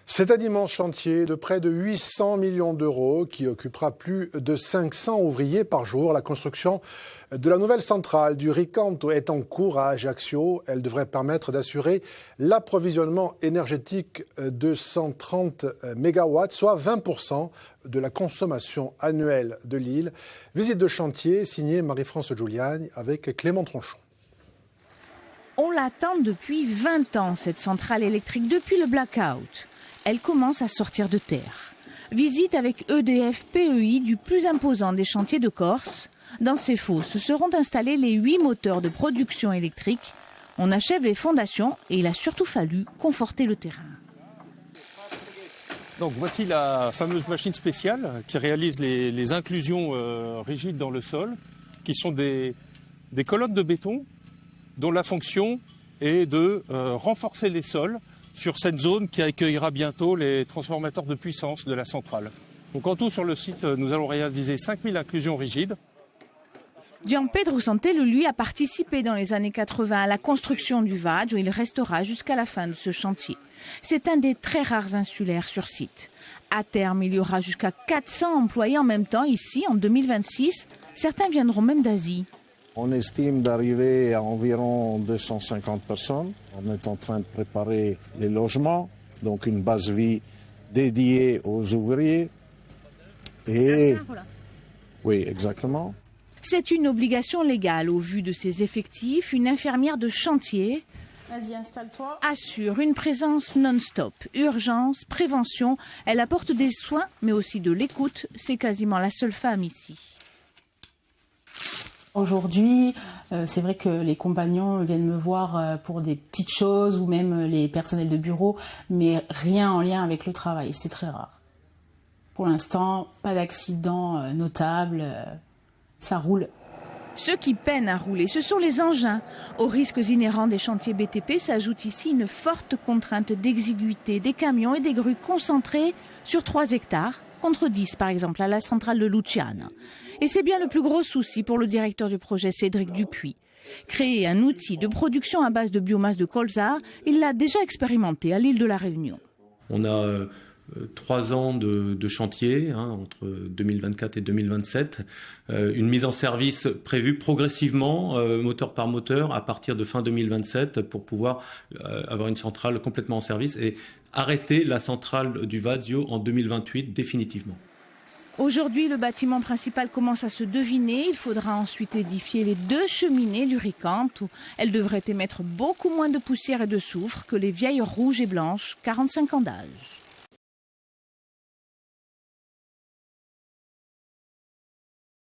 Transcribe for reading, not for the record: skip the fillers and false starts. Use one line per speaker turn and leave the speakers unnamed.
C'est un immense chantier de près de 800 millions d'euros qui occupera plus de 500 ouvriers par jour. La construction de la nouvelle centrale du Ricanto est en cours à Ajaccio. Elle devrait permettre d'assurer l'approvisionnement énergétique de 130 mégawatts, soit 20% de la consommation annuelle de l'île. Visite de chantier signée Marie-France Giuliani avec Clément Tronchon.
On l'attend depuis 20 ans, cette centrale électrique, depuis le blackout. Elle commence à sortir de terre. Visite avec EDF PEI du plus imposant des chantiers de Corse. Dans ces fosses seront installés les 8 moteurs de production électrique. On achève les fondations et il a surtout fallu conforter le terrain.
Donc voici la fameuse machine spéciale qui réalise les inclusions rigides dans le sol, qui sont des colonnes de béton dont la fonction est de renforcer les sols sur cette zone qui accueillera bientôt les transformateurs de puissance de la centrale. Donc en tout sur le site, nous allons réaliser 5000 inclusions rigides.
Gianpedro Santello, lui, a participé dans les années 80 à la construction du VAD où il restera jusqu'à la fin de ce chantier. C'est un des très rares insulaires sur site. À terme, il y aura jusqu'à 400 employés en même temps ici, en 2026. Certains viendront même d'Asie.
On estime d'arriver à environ 250 personnes. On est en train de préparer les logements, donc une base vie dédiée aux ouvriers. Et oui, exactement.
C'est une obligation légale au vu de ses effectifs. Une infirmière de chantier assure une présence non-stop. Urgence, prévention, elle apporte des soins, mais aussi de l'écoute. C'est quasiment la seule femme ici.
Aujourd'hui, c'est vrai que les compagnons viennent me voir pour des petites choses ou même les personnels de bureau, mais rien en lien avec le travail, c'est très rare. Pour l'instant, pas d'accident notable, ça roule.
Ceux qui peinent à rouler, ce sont les engins. Aux risques inhérents des chantiers BTP s'ajoute ici une forte contrainte d'exiguïté des camions et des grues concentrées sur 3 hectares, contre 10 par exemple à la centrale de Luciana. Et c'est bien le plus gros souci pour le directeur du projet, Cédric Dupuis. Créer un outil de production à base de biomasse de colza, il l'a déjà expérimenté à l'île de la Réunion.
On a 3 ans de chantier, entre 2024 et 2027. Une mise en service prévue progressivement, moteur par moteur, à partir de fin 2027 pour pouvoir avoir une centrale complètement en service et arrêter la centrale du Vazio en 2028 définitivement.
Aujourd'hui, le bâtiment principal commence à se deviner. Il faudra ensuite édifier les 2 cheminées du Ricanto. Elles devraient émettre beaucoup moins de poussière et de soufre que les vieilles rouges et blanches, 45 ans d'âge.